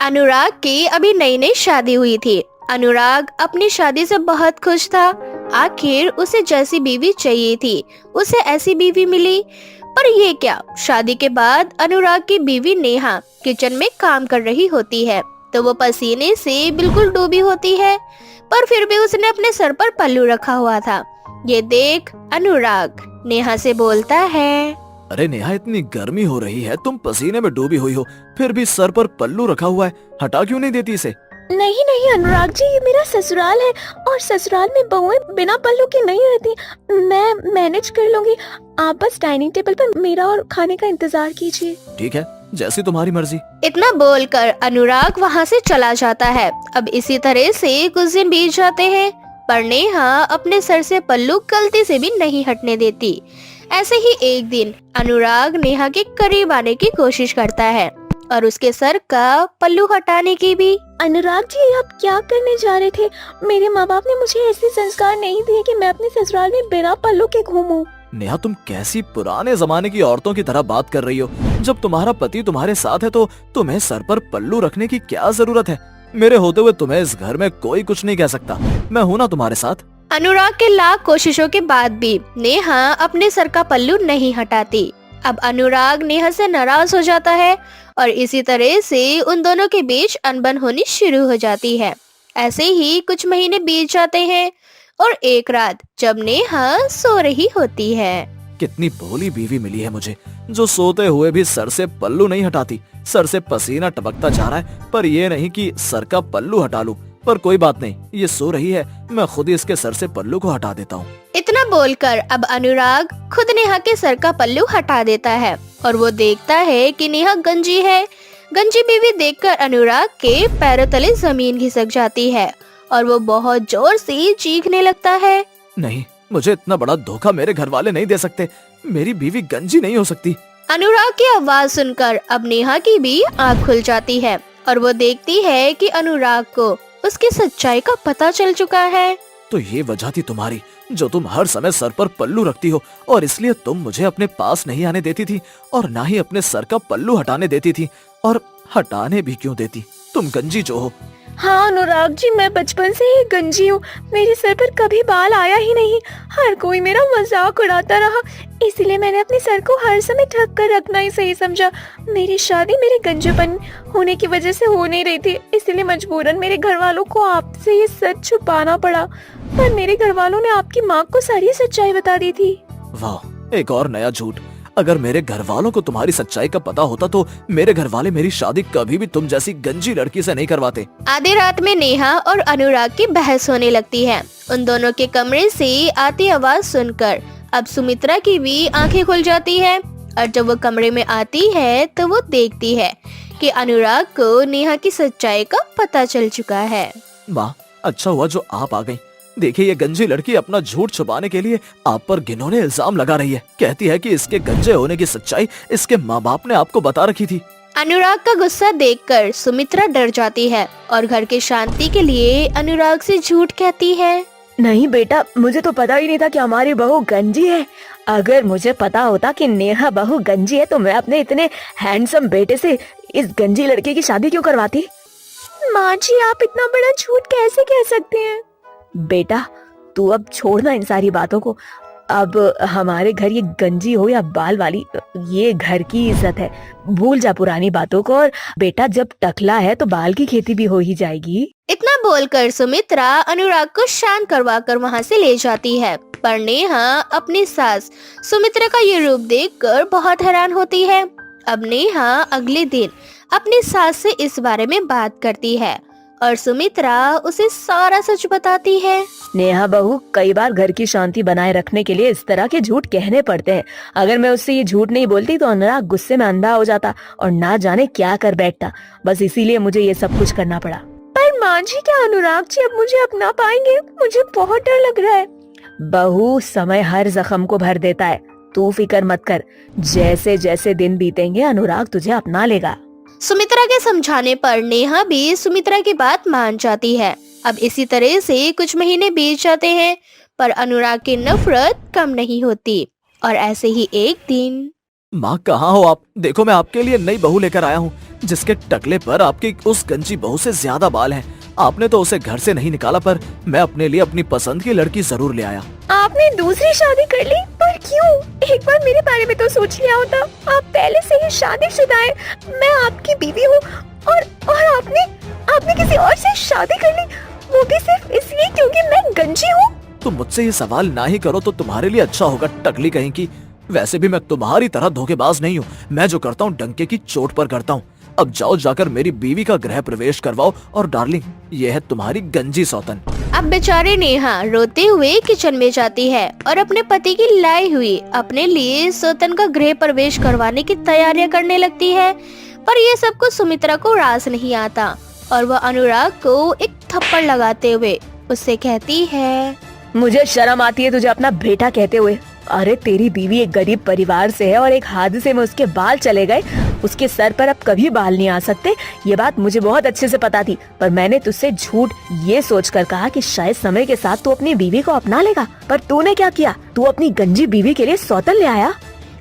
अनुराग की अभी नई नई शादी हुई थी। अनुराग अपनी शादी से बहुत खुश था। आखिर उसे जैसी बीवी चाहिए थी उसे ऐसी बीवी मिली। पर ये क्या, शादी के बाद अनुराग की बीवी नेहा किचन में काम कर रही होती है तो वो पसीने से बिल्कुल डूबी होती है, पर फिर भी उसने अपने सर पर पल्लू रखा हुआ था। ये देख अनुराग नेहा से बोलता है, अरे नेहा, इतनी गर्मी हो रही है, तुम पसीने में डूबी हुई हो, फिर भी सर पर पल्लू रखा हुआ है, हटा क्यों नहीं देती इसे? नहीं नहीं अनुराग जी, ये मेरा ससुराल है और ससुराल में बहुएं बिना पल्लू की नहीं रहती। मैं मैनेज कर लूंगी। आप बस डाइनिंग टेबल पर मेरा और खाने का इंतजार कीजिए। ठीक है, जैसी तुम्हारी मर्जी। इतना बोलकर अनुराग वहाँ से चला जाता है। अब इसी तरह से कुछ दिन बीत जाते हैं, पर नेहा अपने सर से पल्लू गलती से भी नहीं हटने देती। ऐसे ही एक दिन अनुराग नेहा के करीब आने की कोशिश करता है और उसके सर का पल्लू हटाने की भी। अनुराग जी, आप क्या करने जा रहे थे? मेरे माँ बाप ने मुझे ऐसे संस्कार नहीं दिए कि मैं अपने ससुराल में बिना पल्लू के घूमूं। नेहा, तुम कैसी पुराने जमाने की औरतों की तरह बात कर रही हो? जब तुम्हारा पति तुम्हारे साथ है तो तुम्हें सर पर पल्लू रखने की क्या जरूरत है? मेरे होते हुए तुम्हें इस घर में कोई कुछ नहीं कह सकता। मैं हूँ ना तुम्हारे साथ। अनुराग के लाख कोशिशों के बाद भी नेहा अपने सर का पल्लू नहीं हटाती। अब अनुराग नेहा से नाराज हो जाता है और इसी तरह से उन दोनों के बीच अनबन होनी शुरू हो जाती है। ऐसे ही कुछ महीने बीत जाते हैं और एक रात जब नेहा सो रही होती है। कितनी भोली बीवी मिली है मुझे, जो सोते हुए भी सर से पल्लू नहीं हटाती। सर से पसीना टपकता जा रहा है, पर ये नहीं कि सर का पल्लू हटा लूं। पर कोई बात नहीं, ये सो रही है, मैं खुद ही इसके सर से पल्लू को हटा देता हूँ। इतना बोलकर अब अनुराग खुद नेहा के सर का पल्लू हटा देता है और वो देखता है कि नेहा गंजी है। गंजी बीवी देखकर अनुराग के पैरों तले जमीन खिसक जाती है और वो बहुत जोर से चीखने लगता है। नहीं, मुझे इतना बड़ा धोखा मेरे घर वाले नहीं दे सकते। मेरी बीवी गंजी नहीं हो सकती। अनुराग की आवाज सुनकर अब नेहा की भी आँख खुल जाती है और वो देखती है कि अनुराग को उसकी सच्चाई का पता चल चुका है। तो ये वजह थी तुम्हारी, जो तुम हर समय सर पर पल्लू रखती हो, और इसलिए तुम मुझे अपने पास नहीं आने देती थी और ना ही अपने सर का पल्लू हटाने देती थी। और हटाने भी क्यों देती? तुम गंजी जो हो। हाँ अनुराग जी, मैं बचपन से ही गंजी हूँ। मेरे सर पर कभी बाल आया ही नहीं। हर कोई मेरा मजाक उड़ाता रहा, इसलिए मैंने अपने सर को हर समय ढक कर रखना ही सही समझा। मेरी शादी मेरे गंजेपन होने की वजह से हो नहीं रही थी, इसलिए मजबूरन मेरे घर वालों को आपसे ये सच छुपाना पड़ा। पर मेरे घर वालों ने आपकी माँ को सारी सच्चाई बता दी थी। वाह, एक और नया झूठ। अगर मेरे घर वालों को तुम्हारी सच्चाई का पता होता तो मेरे घर वाले मेरी शादी कभी भी तुम जैसी गंजी लड़की से नहीं करवाते। आधी रात में नेहा और अनुराग की बहस होने लगती है। उन दोनों के कमरे से आती आवाज सुनकर अब सुमित्रा की भी आंखें खुल जाती है और जब वो कमरे में आती है तो वो देखती है कि अनुराग को नेहा की सच्चाई का पता चल चुका है। माँ, अच्छा हुआ जो आप आ गई। देखिए, ये गंजी लड़की अपना झूठ छुपाने के लिए आप पर घिनौने इल्जाम लगा रही है। कहती है कि इसके गंजे होने की सच्चाई इसके माँ बाप ने आपको बता रखी थी। अनुराग का गुस्सा देखकर सुमित्रा डर जाती है और घर की शांति के लिए अनुराग से झूठ कहती है। नहीं बेटा, मुझे तो पता ही नहीं था कि हमारी बहू गंजी है। अगर मुझे पता होता कि नेहा बहू गंजी है तो मैं अपने इतने हैंडसम बेटे से इस गंजी लड़के की शादी क्यों करवाती? माँ जी, आप इतना बड़ा झूठ कैसे कह सकते हैं? बेटा, तू अब छोड़ना इन सारी बातों को। अब हमारे घर ये गंजी हो या बाल वाली, ये घर की इज्जत है। भूल जा पुरानी बातों को। और बेटा, जब टकला है तो बाल की खेती भी हो ही जाएगी। इतना बोलकर सुमित्रा अनुराग को शांत करवा कर वहाँ से ले जाती है। पर नेहा अपनी सास सुमित्रा का ये रूप देखकर बहुत हैरान होती है। अब नेहा अगले दिन अपनी सास से इस बारे में बात करती है और सुमित्रा उसे सारा सच बताती है। नेहा बहू, कई बार घर की शांति बनाए रखने के लिए इस तरह के झूठ कहने पड़ते हैं। अगर मैं उससे ये झूठ नहीं बोलती तो अनुराग गुस्से में अंधा हो जाता और ना जाने क्या कर बैठता। बस इसीलिए मुझे ये सब कुछ करना पड़ा। पर माँ जी, क्या अनुराग जी अब मुझे अपना पाएंगे? मुझे बहुत डर लग रहा है। बहू, समय हर जख्म को भर देता है। तू फिक्र मत कर, जैसे जैसे दिन बीतेंगे अनुराग तुझे अपना लेगा। सुमित्रा के समझाने पर नेहा भी सुमित्रा की बात मान जाती है। अब इसी तरह से कुछ महीने बीत जाते हैं पर अनुराग की नफरत कम नहीं होती और ऐसे ही एक दिन माँ कहाँ हो आप? देखो मैं आपके लिए नई बहू लेकर आया हूँ जिसके टकले पर आपकी उस गंजी बहू से ज्यादा बाल हैं। आपने तो उसे घर से नहीं निकाला, पर मैं अपने लिए अपनी पसंद की लड़की जरूर ले आया। आपने दूसरी शादी कर ली, पर क्यों? एक बार मेरे बारे में तो सोच लिया होता। आप पहले से ही शादीशुदा हैं, मैं आपकी बीवी हूँ, और आपने किसी और से शादी कर ली, वो भी सिर्फ इसलिए क्योंकि मैं गंजी हूँ। तुम मुझसे ये सवाल ना ही करो तो तुम्हारे लिए अच्छा होगा, टकली कहीं की। वैसे भी मैं तुम्हारी तरह धोखेबाज नहीं हूँ। मैं जो करता हूँ डंके की चोट पर करता हूँ। अब जाओ जाकर मेरी बीवी का गृह प्रवेश करवाओ, और डार्लिंग ये है तुम्हारी गंजी सौतन। अब बेचारी नेहा रोते हुए किचन में जाती है और अपने पति की लाई हुई अपने लिए सौतन का गृह प्रवेश करवाने की तैयारियां करने लगती है। पर ये सब कुछ सुमित्रा को रास नहीं आता और वह अनुराग को एक थप्पड़ लगाते हुए उससे कहती है, मुझे शर्म आती है तुझे अपना बेटा कहते हुए। अरे तेरी बीवी एक गरीब परिवार से है और एक हादसे में उसके बाल चले गए। उसके सर पर अब कभी बाल नहीं आ सकते, ये बात मुझे बहुत अच्छे से पता थी। पर मैंने तुझसे झूठ ये सोचकर कहा कि शायद समय के साथ तू अपनी बीवी को अपना लेगा, पर तूने क्या किया? तू अपनी गंजी बीवी के लिए सौतन ले आया।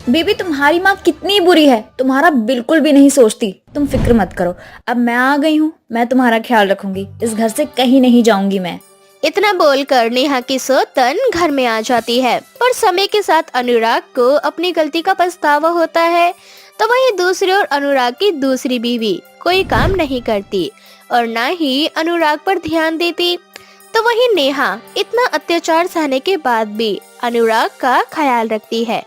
बीबी तुम्हारी माँ कितनी बुरी है, तुम्हारा बिल्कुल भी नहीं सोचती। तुम फिक्र मत करो, अब मैं आ गई हूँ, मैं तुम्हारा ख्याल रखूंगी। इस घर से कहीं नहीं जाऊंगी मैं। इतना बोलकर नेहा की सौतन घर में आ जाती है। पर समय के साथ अनुराग को अपनी गलती का पछतावा होता है। तो वहीं दूसरी ओर अनुराग की दूसरी बीवी कोई काम नहीं करती और न ही अनुराग पर ध्यान देती। तो वहीं नेहा इतना अत्याचार सहने के बाद भी अनुराग का ख्याल रखती है।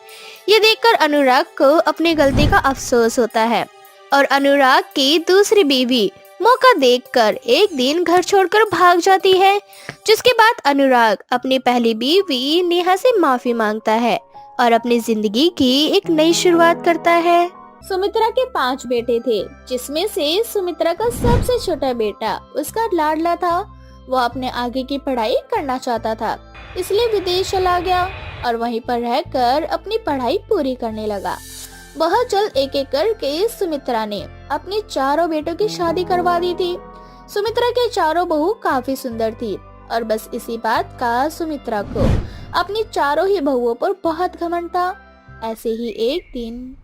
ये देखकर अनुराग को अपनी गलती का अफसोस होता है और अनुराग की दूसरी बीवी मौका देखकर एक दिन घर छोड़कर भाग जाती है। जिसके बाद अनुराग अपनी पहली बीवी नेहा से माफी मांगता है और अपनी जिंदगी की एक नई शुरुआत करता है। सुमित्रा के 5 बेटे थे, जिसमें से सुमित्रा का सबसे छोटा बेटा उसका लाडला था। वो अपने आगे की पढ़ाई करना चाहता था, इसलिए विदेश चला गया और वहीं पर रहकर अपनी पढ़ाई पूरी करने लगा। बहुत जल्द एक एक करके सुमित्रा ने अपने चारों बेटों की शादी करवा दी थी। सुमित्रा के चारों बहू काफी सुंदर थी और बस इसी बात का सुमित्रा को अपनी चारों ही बहुओं पर बहुत घमंड था। ऐसे ही एक दिन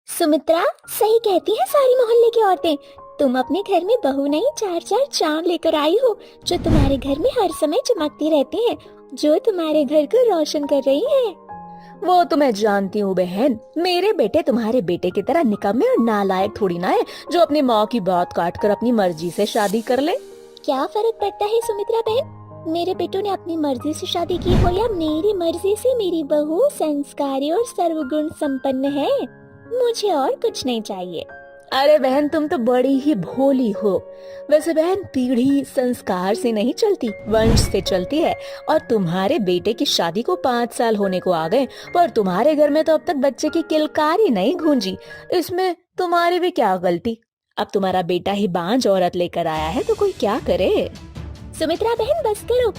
सुमित्रा सही कहती है सारी मोहल्ले की औरतें, तुम अपने घर में बहू नहीं 4-4 चांद लेकर आई हो, जो तुम्हारे घर में हर समय चमकती रहती हैं, जो तुम्हारे घर को रोशन कर रही हैं। वो तो मैं जानती हूँ बहन, मेरे बेटे तुम्हारे बेटे की तरह निकम्मे और नालायक थोड़ी ना है, जो अपनी माँ की बात काट कर अपनी मर्जी से शादी कर ले। क्या फर्क पड़ता है सुमित्रा बहन, मेरे बेटों ने अपनी मर्जी से शादी की हो या मेरी मर्जी से, मेरी बहू संस्कारी और सर्वगुण संपन्न है, मुझे और कुछ नहीं चाहिए। अरे बहन तुम तो बड़ी ही भोली हो। वैसे बहन पीढ़ी संस्कार से नहीं चलती, वंश से चलती है। और तुम्हारे बेटे की शादी को 5 साल होने को आ गए, पर तुम्हारे घर में तो अब तक बच्चे की किलकारी नहीं गूंजी। इसमें तुम्हारी भी क्या गलती? अब तुम्हारा बेटा ही बांझ औरत लेकर आया है तो कोई क्या करे। सुमित्रा बहन बस करो,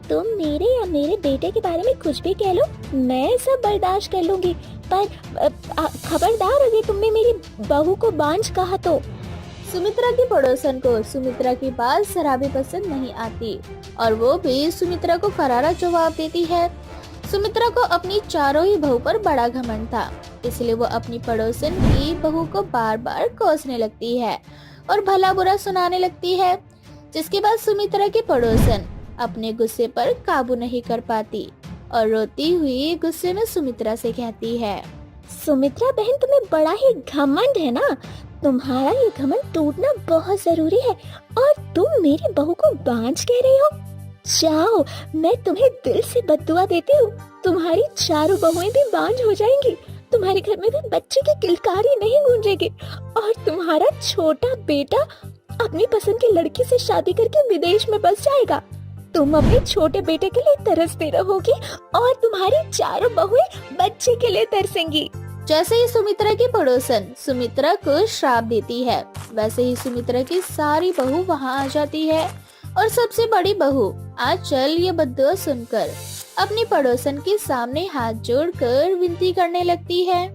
तुम मेरे या मेरे बेटे के बारे में कुछ भी कह लो, मैं सब बर्दाश्त कर लूंगी, पर खबरदार अगर तुमने मेरी बहू को बांझ कहा तो। सुमित्रा की पड़ोसन को सुमित्रा की बात जरा भी पसंद नहीं आती और वो भी सुमित्रा को करारा जवाब देती है। सुमित्रा को अपनी चारों ही बहू पर बड़ा घमंड था, इसलिए वो अपनी पड़ोसन की बहू को बार बार कोसने लगती है और भला बुरा सुनाने लगती है। जिसके बाद सुमित्रा की पड़ोसन अपने गुस्से पर काबू नहीं कर पाती और रोती हुई गुस्से में सुमित्रा से कहती है, सुमित्रा बहन तुम्हें बड़ा ही घमंड है ना, तुम्हारा ये घमंड टूटना बहुत जरूरी है, और तुम मेरी बहू को बांझ कह रही हो। जाओ, मैं तुम्हें दिल से बद्दुआ देती हूँ, तुम्हारी चारों बहुएं भी बांझ हो जाएंगी, तुम्हारे घर में भी बच्चे की किलकारी नहीं गूंजेगी, और तुम्हारा छोटा बेटा अपनी पसंद की लड़की से शादी करके विदेश में बस जाएगा। तुम अपने छोटे बेटे के लिए तरसती रहोगी और तुम्हारी चारों बहुएं बच्चे के लिए तरसेंगी। जैसे ही सुमित्रा की पड़ोसन सुमित्रा को श्राप देती है, वैसे ही सुमित्रा की सारी बहू वहाँ आ जाती है और सबसे बड़ी बहू आंचल ये बद्दुआ सुनकर अपनी पड़ोसन के सामने हाथ जोड़कर विनती करने लगती है,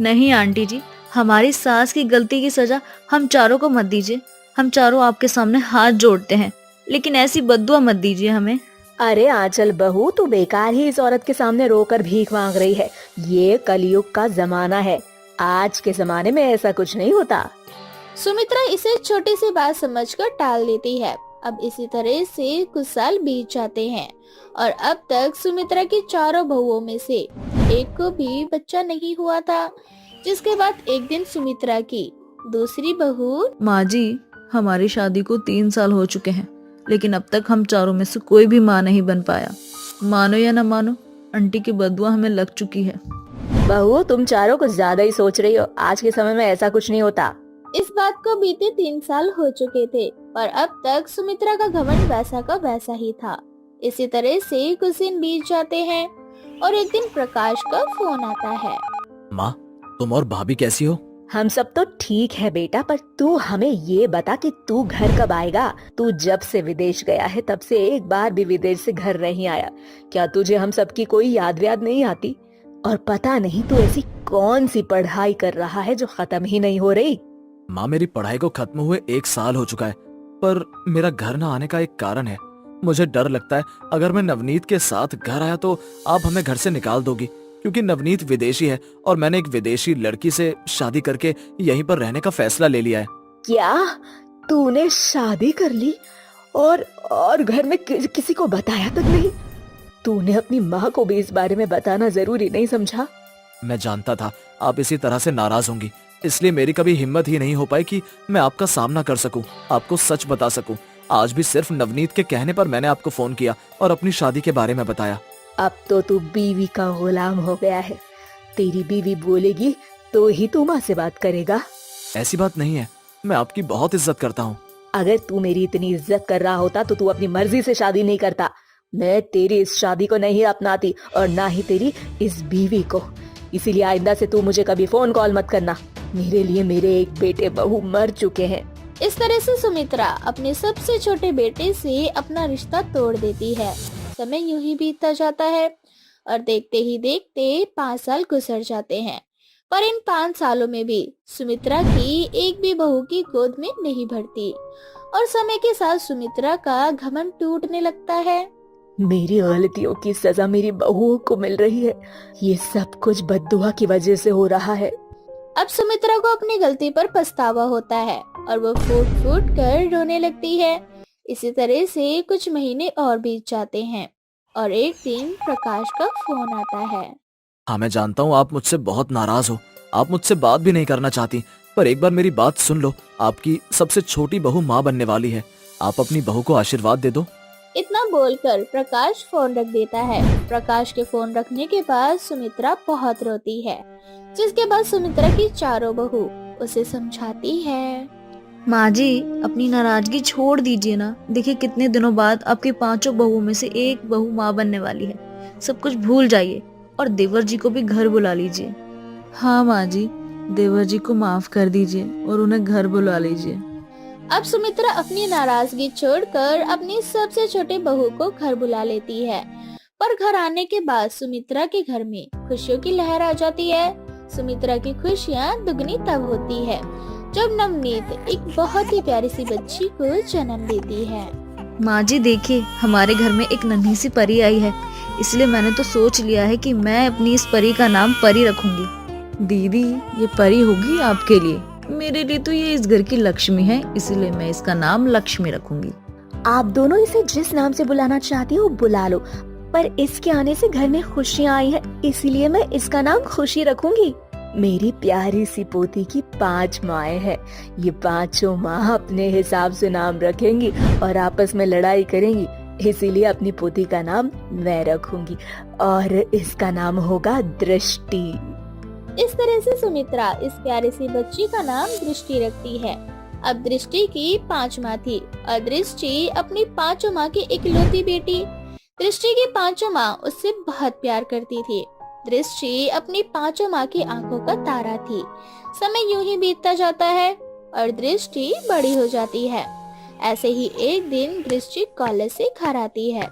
नहीं आंटी जी, हमारी सास की गलती की सजा हम चारों को मत दीजिए। हम चारों आपके सामने हाथ जोड़ते हैं, लेकिन ऐसी बद्दुआ मत दीजिए हमें। अरे आंचल बहू, तू बेकार ही इस औरत के सामने रोकर भीख मांग रही है। ये कलयुग का जमाना है, आज के जमाने में ऐसा कुछ नहीं होता। सुमित्रा इसे छोटी सी बात समझकर टाल देती है। अब इसी तरह से कुछ साल बीत जाते हैं और अब तक सुमित्रा की चारों बहुओं में से एक को भी बच्चा नहीं हुआ था। जिसके बाद एक दिन सुमित्रा की दूसरी बहू माँ जी, हमारी शादी को 3 साल हो चुके हैं, लेकिन अब तक हम चारों में से कोई भी माँ नहीं बन पाया। मानो या न मानो, आंटी की बदुआ हमें लग चुकी है। बहू, तुम चारों कुछ ज्यादा ही सोच रही हो। आज के समय में ऐसा कुछ नहीं होता। इस बात को बीते 3 साल हो चुके थे पर अब तक सुमित्रा का घमंड वैसा का वैसा ही था। इसी तरह से कुछ दिन बीत जाते हैं और एक दिन प्रकाश का फोन आता है। माँ, तुम और भाभी कैसी हो? हम सब तो ठीक है बेटा, पर तू हमें ये बता कि तू घर कब आएगा? तू जब से विदेश गया है तब से एक बार भी विदेश से घर नहीं आया। क्या तुझे हम सबकी कोई याद व्याद नहीं आती? और पता नहीं तू ऐसी कौन सी पढ़ाई कर रहा है जो खत्म ही नहीं हो रही। माँ, मेरी पढ़ाई को खत्म हुए 1 साल हो चुका है, पर मेरा घर न आने का एक कारण है। मुझे डर लगता है अगर मैं नवनीत के साथ घर आया तो आप हमें घर से निकाल दोगी, क्योंकि नवनीत विदेशी है और मैंने एक विदेशी लड़की से शादी करके यहीं पर रहने का फैसला ले लिया है। क्या तूने शादी कर ली और घर में किसी को बताया तक नहीं? तूने अपनी माँ को भी इस बारे में बताना जरूरी नहीं समझा? मैं जानता था आप इसी तरह से नाराज होंगी, इसलिए मेरी कभी हिम्मत ही नहीं हो पाई कि मैं आपका सामना कर सकूं, आपको सच बता सकूं। आज भी सिर्फ नवनीत के कहने पर मैंने आपको फोन किया और अपनी शादी के बारे में बताया। अब तो तू बीवी का गुलाम हो गया है। तेरी बीवी बोलेगी तो ही तू माँ से बात करेगा। ऐसी बात नहीं है, मैं आपकी बहुत इज्जत करता हूँ। अगर तू मेरी इतनी इज्जत कर रहा होता तो तू अपनी मर्जी से शादी नहीं करता। मैं तेरी इस शादी को नहीं अपनाती और ना ही तेरी इस बीवी को। इसीलिए आइंदा से तू मुझे कभी फोन कॉल मत करना। मेरे लिए मेरे एक बेटे बहू मर चुके हैं। इस तरह से सुमित्रा अपने सबसे छोटे बेटे से अपना रिश्ता तोड़ देती है। समय यूं ही बीतता जाता है और देखते ही देखते 5 साल गुजर जाते हैं। पर इन 5 सालों में भी सुमित्रा की एक भी बहू की गोद में नहीं भरती और समय के साथ सुमित्रा का घमंड टूटने लगता है। मेरी गलतियों की सजा मेरी बहुओं को मिल रही है। ये सब कुछ बद्दुआ की वजह से हो रहा है। अब सुमित्रा को अपनी गलती पर पछतावा होता है और वो फूट फूट कर रोने लगती है। इसी तरह से कुछ महीने और बीत जाते हैं और एक दिन प्रकाश का फोन आता है। हाँ, मैं जानता हूँ आप मुझसे बहुत नाराज हो, आप मुझसे बात भी नहीं करना चाहती, पर एक बार मेरी बात सुन लो। आपकी सबसे छोटी बहू माँ बनने वाली है, आप अपनी बहू को आशीर्वाद दे दो। इतना बोलकर प्रकाश फोन रख देता है। प्रकाश के फोन रखने के बाद सुमित्रा बहुत रोती है, जिसके बाद सुमित्रा की चारों बहू उसे समझाती है। माँ जी, अपनी नाराजगी छोड़ दीजिए ना। देखिए कितने दिनों बाद आपकी 5 बहुओं में से एक बहू माँ बनने वाली है। सब कुछ भूल जाइए और देवर जी को भी घर बुला लीजिए। हाँ माँ जी, देवर जी को माफ कर दीजिए और उन्हें घर बुला लीजिए। अब सुमित्रा अपनी नाराजगी छोड़कर अपनी सबसे छोटे बहू को घर बुला लेती है। पर घर आने के बाद सुमित्रा के घर में खुशियों की लहर आ जाती है। सुमित्रा की खुशियाँ दुगनी तब होती है जब नवनीत एक बहुत ही प्यारी सी बच्ची को जन्म देती है। माँ जी देखिए, हमारे घर में एक नन्ही सी परी आई है, इसलिए मैंने तो सोच लिया है कि मैं अपनी इस परी का नाम परी रखूंगी। दीदी, ये परी होगी आपके लिए। मेरे लिए तो ये इस घर की लक्ष्मी है, इसीलिए मैं इसका नाम लक्ष्मी रखूंगी। आप दोनों इसे जिस नाम से बुलाना चाहती हो बुला लो, पर इसके आने से घर में खुशियाँ आई हैं, इसीलिए मैं इसका नाम खुशी रखूंगी। मेरी प्यारी सी पोती की 5 माएँ हैं। ये 5 माँ अपने हिसाब से नाम रखेंगी और आपस में लड़ाई करेंगी, इसीलिए अपनी पोती का नाम मैं रखूंगी और इसका नाम होगा दृष्टि। इस तरह से सुमित्रा इस प्यारी सी बच्ची का नाम दृष्टि रखती है। अब दृष्टि की 5 माँ थी और दृष्टि अपनी 5 माँ की इकलौती बेटी। दृष्टि की 5 माँ उससे बहुत प्यार करती थी। दृष्टि अपनी 5 माँ की आंखों का तारा थी। समय यूं ही बीतता जाता है और दृष्टि बड़ी हो जाती है। ऐसे ही एक दिन दृष्टि कॉलेज से घर आती है।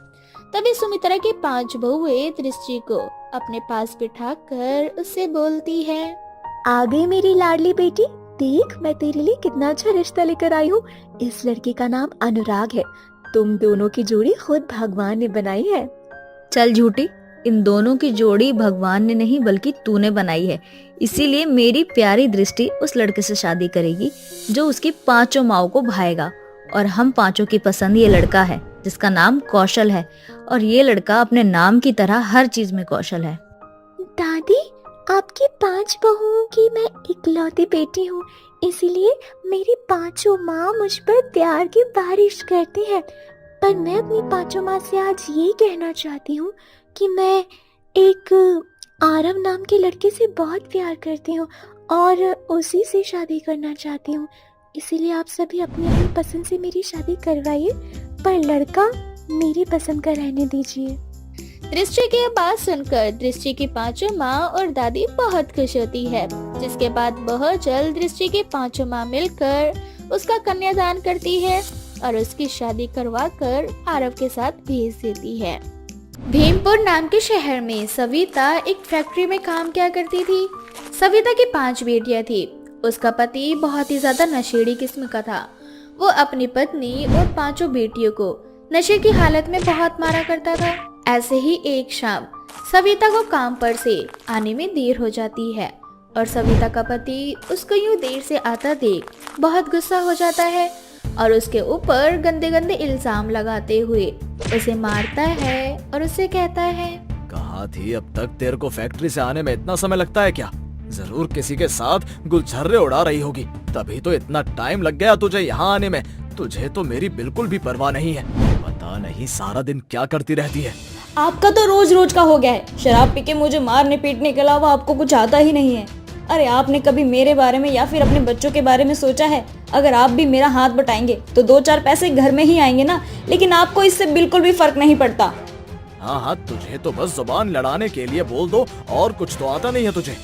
तभी सुमित्रा की 5 बहुएं दृष्टि को अपने पास बिठाकर उससे बोलती है, आ गई मेरी लाडली बेटी, देख मैं तेरे लिए कितना अच्छा रिश्ता लेकर आई हूँ। इस लड़के का नाम अनुराग है। तुम दोनों की जोड़ी खुद भगवान ने बनाई है। चल झूठी, इन दोनों की जोड़ी भगवान ने नहीं बल्कि तूने बनाई है। इसीलिए मेरी प्यारी दृष्टि उस लड़के से शादी करेगी जो उसकी पांचों माओं को भाएगा। और हम पांचों की पसंद ये लड़का है जिसका नाम कौशल है, और ये लड़का अपने नाम की तरह हर चीज में कौशल है। दादी, आपकी 5 बहुओं की मैं इकलौती बेटी हूँ, इसीलिए मेरी पांचों माँ मुझ पर प्यार की बारिश करती है। पर मैं अपनी पांचों माँ से आज ये कहना चाहती हूँ कि मैं एक आरव नाम के लड़के से बहुत प्यार करती हूँ और उसी से शादी करना चाहती हूँ। इसीलिए आप सभी अपनी अपनी पसंद से मेरी शादी करवाइए, पर लड़का मेरी पसंद का रहने दीजिए। दृष्टि की ये बात सुनकर दृष्टि की पांचों माँ और दादी बहुत खुश होती है, जिसके बाद बहुत जल्द दृष्टि की पांचों माँ मिलकर उसका कन्यादान करती है और उसकी शादी करवा कर आरव के साथ भेज देती है। भीमपुर नाम के शहर में सविता एक फैक्ट्री में काम किया करती थी। सविता की 5 बेटियां थी। उसका पति बहुत ही ज्यादा नशेड़ी किस्म का था। वो अपनी पत्नी और 5 बेटियों को नशे की हालत में बहुत मारा करता था। ऐसे ही एक शाम सविता को काम पर से आने में देर हो जाती है और सविता का पति उसको यूं देर से आता देख बहुत गुस्सा हो जाता है और उसके ऊपर गंदे गंदे इल्जाम लगाते हुए उसे मारता है और उसे कहता है, कहाँ थी अब तक? तेरे को फैक्ट्री से आने में इतना समय लगता है क्या? जरूर किसी के साथ गुलछर्रे उड़ा रही होगी, तभी तो इतना टाइम लग गया तुझे यहाँ आने में। तुझे तो मेरी बिल्कुल भी परवाह नहीं है। पता नहीं सारा दिन क्या करती रहती है। आपका तो रोज रोज का हो गया है। शराब पी के मुझे मारने पीटने के अलावा आपको कुछ आता ही नहीं है। अरे आपने कभी मेरे बारे में या फिर अपने बच्चों के बारे में सोचा है? अगर आप भी मेरा हाथ बटाएंगे तो 2-4 पैसे घर में ही आएंगे ना, लेकिन आपको इससे बिल्कुल भी फर्क नहीं पड़ता। हाँ, तुझे तो बस जुबान लड़ाने के लिए बोल दो, और कुछ तो आता नहीं है तुझे।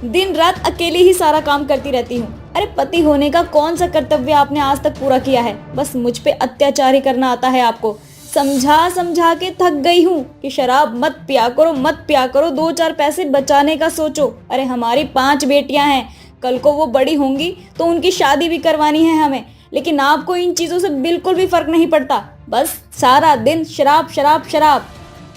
दिन रात अकेली ही सारा काम करती रहती हूँ। अरे पति होने का कौन सा कर्तव्य आपने आज तक पूरा किया है? बस मुझ पे अत्याचार ही करना आता है आपको। समझा समझा के थक गई हूँ कि शराब मत पिया करो, 2-4 पैसे बचाने का सोचो। अरे हमारी 5 बेटियां हैं, कल को वो बड़ी होंगी तो उनकी शादी भी करवानी है हमें, लेकिन आपको इन चीजों से बिल्कुल भी फर्क नहीं पड़ता। बस सारा दिन शराब शराब शराब।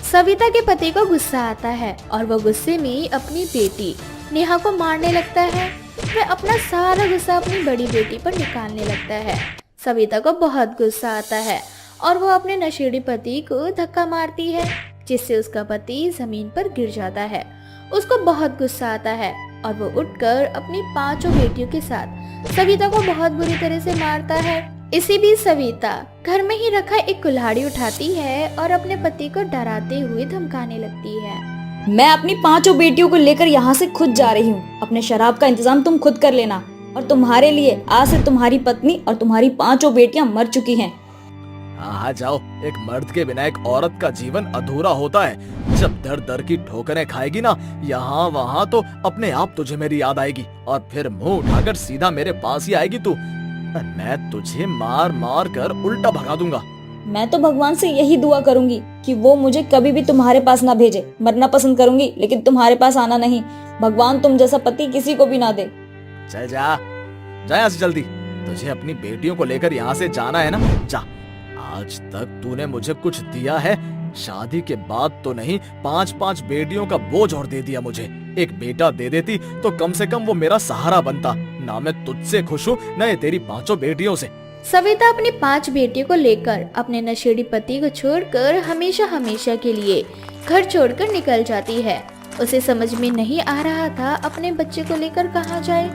सविता के पति को गुस्सा आता है और वो गुस्से में अपनी बेटी नेहा को मारने लगता है। वह अपना सारा गुस्सा अपनी बड़ी बेटी पर निकालने लगता है। सविता को बहुत गुस्सा आता है और वो अपने नशेड़ी पति को धक्का मारती है, जिससे उसका पति जमीन पर गिर जाता है। उसको बहुत गुस्सा आता है और वो उठकर अपनी 5 बेटियों के साथ सविता को बहुत बुरी तरह से मारता है। इसी बीच सविता घर में ही रखा एक कुल्हाड़ी उठाती है और अपने पति को डराते हुए धमकाने लगती है। मैं अपनी 5 बेटियों को लेकर यहाँ से खुद जा रही हूँ। अपने शराब का इंतजाम तुम खुद कर लेना, और तुम्हारे लिए आज से तुम्हारी पत्नी और तुम्हारी 5 बेटियां मर चुकी हैं। हाँ, जाओ। एक मर्द के बिना एक औरत का जीवन अधूरा होता है। जब दर दर की ठोकरें खाएगी ना यहाँ वहाँ, तो अपने आप तुझे मेरी याद आएगी और फिर मुंह उठाकर सीधा मेरे पास ही आएगी तू। मैं तुझे मार मार कर उल्टा भगा दूंगा। मैं तो भगवान से यही दुआ करूंगी कि वो मुझे कभी भी तुम्हारे पास ना भेजे। मरना पसंद करूंगी लेकिन तुम्हारे पास आना नहीं। भगवान तुम जैसा पति किसी को भी ना दे। चल जा यहाँ से जल्दी। तुझे अपनी बेटियों को लेकर यहाँ से जाना है ना, जा। आज तक तूने मुझे कुछ दिया है? शादी के बाद तो नहीं, 5-5 बेटियों का बोझ और दे दिया मुझे। एक बेटा दे देती तो कम से कम वो मेरा सहारा बनता। ना मैं तुझसे खुश हूँ, न ये तेरी 5 बेटियों से। सविता अपनी 5 बेटियों को लेकर अपने नशेड़ी पति को छोड़कर हमेशा हमेशा के लिए घर छोड़कर निकल जाती है। उसे समझ में नहीं आ रहा था अपने बच्चे को लेकर कहाँ जाए।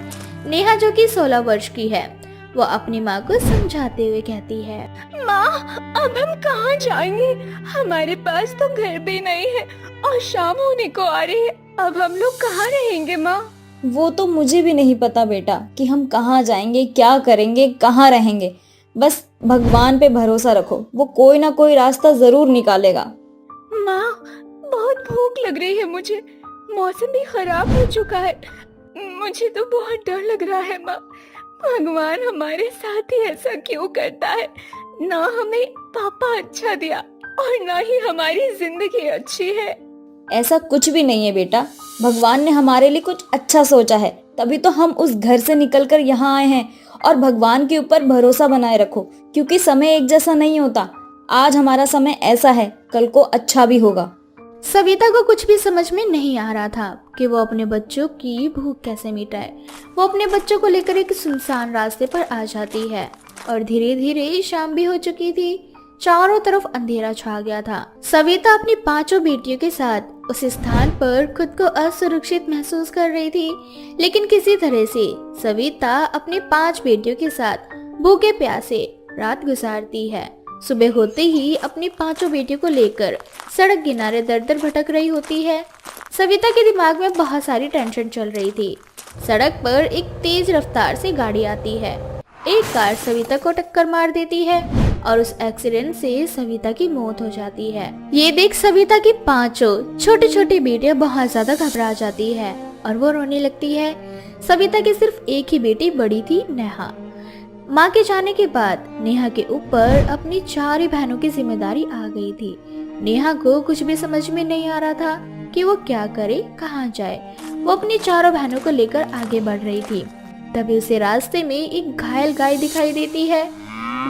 नेहा जो कि 16 वर्ष की है, वो अपनी माँ को समझाते हुए कहती है, माँ, अब हम कहाँ जाएंगे? हमारे पास तो घर भी नहीं है और शाम होने को आ रही है। अब हम लोग कहाँ रहेंगे माँ? वो तो मुझे भी नहीं पता बेटा कि हम कहाँ जाएंगे, क्या करेंगे, कहाँ रहेंगे। बस भगवान पे भरोसा रखो, वो कोई ना कोई रास्ता जरूर निकालेगा। माँ, बहुत भूख लग रही है मुझे। मौसम भी खराब हो चुका है। मुझे तो बहुत डर लग रहा है माँ। भगवान हमारे साथ ही ऐसा क्यों करता है? ना हमें पापा अच्छा दिया और ना ही हमारी जिंदगी अच्छी है। ऐसा कुछ भी नहीं है बेटा, भगवान ने हमारे लिए कुछ अच्छा सोचा है, तभी तो हम उस घर से निकलकर यहाँ आए हैं। और भगवान के ऊपर भरोसा बनाए रखो, क्योंकि समय एक जैसा नहीं होता। आज हमारा समय ऐसा है, कल को अच्छा भी होगा। सविता को कुछ भी समझ में नहीं आ रहा था कि वो अपने बच्चों की भूख कैसे मिटाए। वो अपने बच्चों को लेकर एक सुनसान रास्ते पर आ जाती है और धीरे धीरे शाम भी हो चुकी थी। चारों तरफ अंधेरा छा गया था। सविता अपनी 5 बेटियों के साथ उस स्थान पर खुद को असुरक्षित महसूस कर रही थी, लेकिन किसी तरह से सविता अपनी 5 बेटियों के साथ भूखे प्यासे रात गुजारती है। सुबह होते ही अपनी 5 बेटियों को लेकर सड़क किनारे दर दर भटक रही होती है। सविता के दिमाग में बहुत सारी टेंशन चल रही थी। सड़क पर एक तेज रफ्तार से गाड़ी आती है। एक कार सविता को टक्कर मार देती है और उस एक्सीडेंट से सविता की मौत हो जाती है। ये देख सविता की 5 छोटी छोटी बेटियां बहुत ज्यादा घबरा जाती है और वो रोने लगती है। सविता की सिर्फ एक ही बेटी बड़ी थी, नेहा। माँ के जाने के बाद नेहा के ऊपर अपनी 4 बहनों की जिम्मेदारी आ गई थी। नेहा को कुछ भी समझ में नहीं आ रहा था कि वो क्या करे, कहाँ जाए। वो अपनी 4 बहनों को लेकर आगे बढ़ रही थी। तभी उसे रास्ते में एक घायल गाय दिखाई देती है,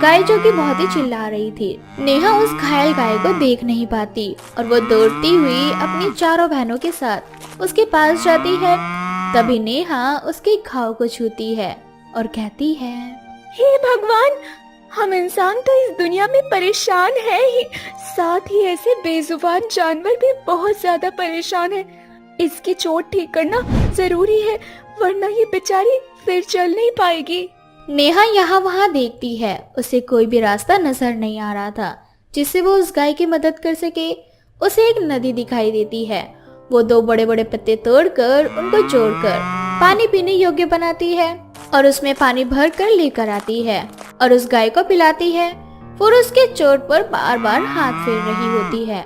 गाय जो कि बहुत ही चिल्ला रही थी। नेहा उस घायल गाय को देख नहीं पाती और वो दौड़ती हुई अपनी 4 बहनों के साथ उसके पास जाती है। तभी नेहा उसके घाव को छूती है और कहती है, हे भगवान, हम इंसान तो इस दुनिया में परेशान है ही, साथ ही ऐसे बेजुबान जानवर भी बहुत ज्यादा परेशान है। इसकी चोट ठीक करना जरूरी है, वरना ये बेचारी फिर चल नहीं पाएगी। नेहा यहाँ वहाँ देखती है, उसे कोई भी रास्ता नजर नहीं आ रहा था जिससे वो उस गाय की मदद कर सके। उसे एक नदी दिखाई देती है। वो 2 बड़े बड़े पत्ते तोड़कर उनको जोड़कर पानी पीने योग्य बनाती है और उसमें पानी भर कर लेकर आती है और उस गाय को पिलाती है। फिर उसके चोट पर बार बार हाथ फेर रही होती है।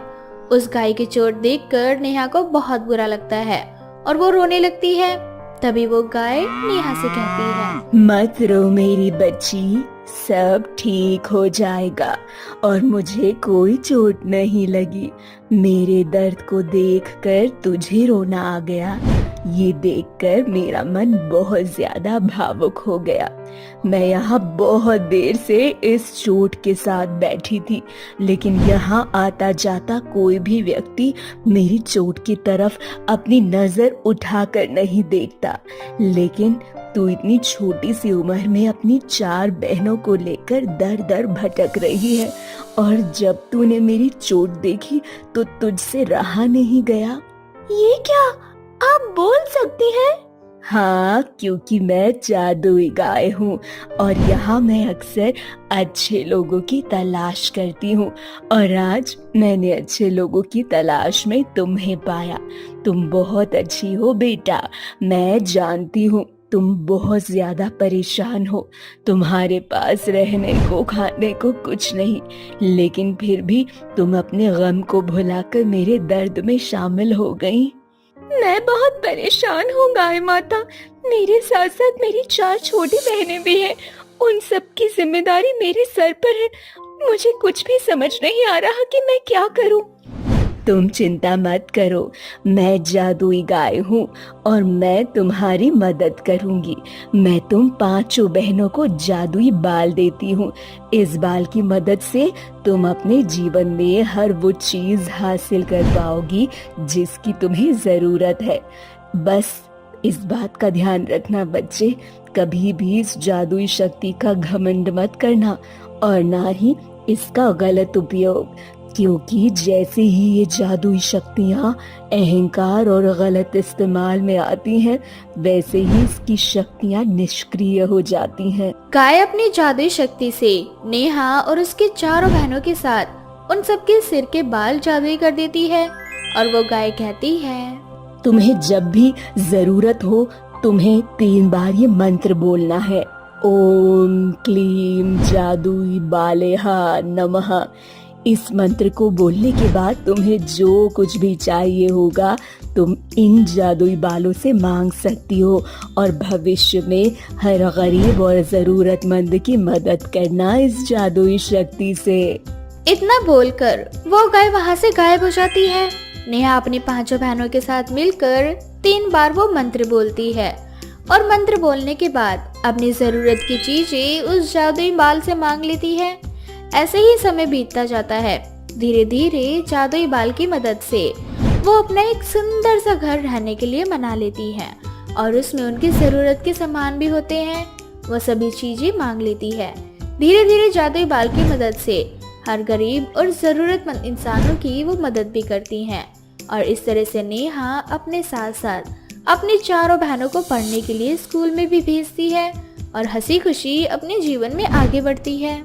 उस गाय की चोट देखकर नेहा को बहुत बुरा लगता है और वो रोने लगती है। तभी वो गाय नेहा से कहती है, मत रो मेरी बच्ची, सब ठीक हो जाएगा और मुझे कोई चोट नहीं लगी। मेरे दर्द को देखकर तुझे रोना आ गया। ये देखकर मेरा मन बहुत ज्यादा भावुक हो गया। मैं यहाँ बहुत देर से इस चोट के साथ बैठी थी, लेकिन यहाँ आता जाता कोई भी व्यक्ति मेरी चोट की तरफ अपनी नजर उठाकर नहीं देखता। लेकिन तू इतनी छोटी सी उम्र में अपनी 4 बहनों को लेकर दर दर भटक रही है और जब तूने मेरी चोट देखी तो तुझसे रहा नहीं गया। ये क्या आप बोल सकती हैं? हाँ, क्योंकि मैं जादुई गाय हूँ और यहाँ मैं अक्सर अच्छे लोगों की तलाश करती हूँ और आज मैंने अच्छे लोगों की तलाश में तुम्हें पाया। तुम बहुत अच्छी हो बेटा। मैं जानती हूँ तुम बहुत ज्यादा परेशान हो, तुम्हारे पास रहने को खाने को कुछ नहीं, लेकिन फिर भी तुम अपने गम को भुलाकर मेरे दर्द में शामिल हो गई। मैं बहुत परेशान हूँ गाय माता। मेरे साथ साथ मेरी 4 छोटी बहनें भी हैं। उन सब की जिम्मेदारी मेरे सर पर है। मुझे कुछ भी समझ नहीं आ रहा कि मैं क्या करूँ। तुम चिंता मत करो, मैं जादुई गाय हूँ और मैं तुम्हारी मदद करूँगी। मैं तुम 5 बहनों को जादुई बाल देती हूँ। इस बाल की मदद से तुम अपने जीवन में हर वो चीज हासिल कर पाओगी जिसकी तुम्हें जरूरत है। बस इस बात का ध्यान रखना बच्चे, कभी भी इस जादुई शक्ति का घमंड मत करना और ना ही इसका गलत उपयोग, क्योंकि जैसे ही ये जादुई शक्तियाँ अहंकार और गलत इस्तेमाल में आती हैं, वैसे ही इसकी शक्तियाँ निष्क्रिय हो जाती हैं। गाय अपनी जादुई शक्ति से नेहा और उसके 4 बहनों के साथ उन सबके सिर के बाल जादुई कर देती है और वो गाय कहती है, तुम्हें जब भी जरूरत हो तुम्हें 3 बार ये मंत्र बोलना है, ओम क्लीम जादुई बालेहा नमः। इस मंत्र को बोलने के बाद तुम्हें जो कुछ भी चाहिए होगा तुम इन जादुई बालों से मांग सकती हो और भविष्य में हर गरीब और जरूरतमंद की मदद करना इस जादुई शक्ति से। इतना बोलकर वो गाय वहाँ से गायब हो जाती है। नेहा अपनी 5 बहनों के साथ मिलकर 3 बार वो मंत्र बोलती है और मंत्र बोलने के बाद अपनी जरूरत की चीजें उस जादुई बाल से मांग लेती है। ऐसे ही समय बीतता जाता है। धीरे धीरे जादुई बाल की मदद से वो अपना एक सुंदर सा घर रहने के लिए बना लेती हैं और उसमें उनकी जरूरत के सामान भी होते हैं। वो सभी चीजें मांग लेती है। धीरे धीरे जादुई बाल की मदद से हर गरीब और जरूरतमंद इंसानों की वो मदद भी करती हैं और इस तरह से नेहा अपने साथ साथ अपनी चारों बहनों को पढ़ने के लिए स्कूल में भी भेजती है और हंसी खुशी अपने जीवन में आगे बढ़ती है।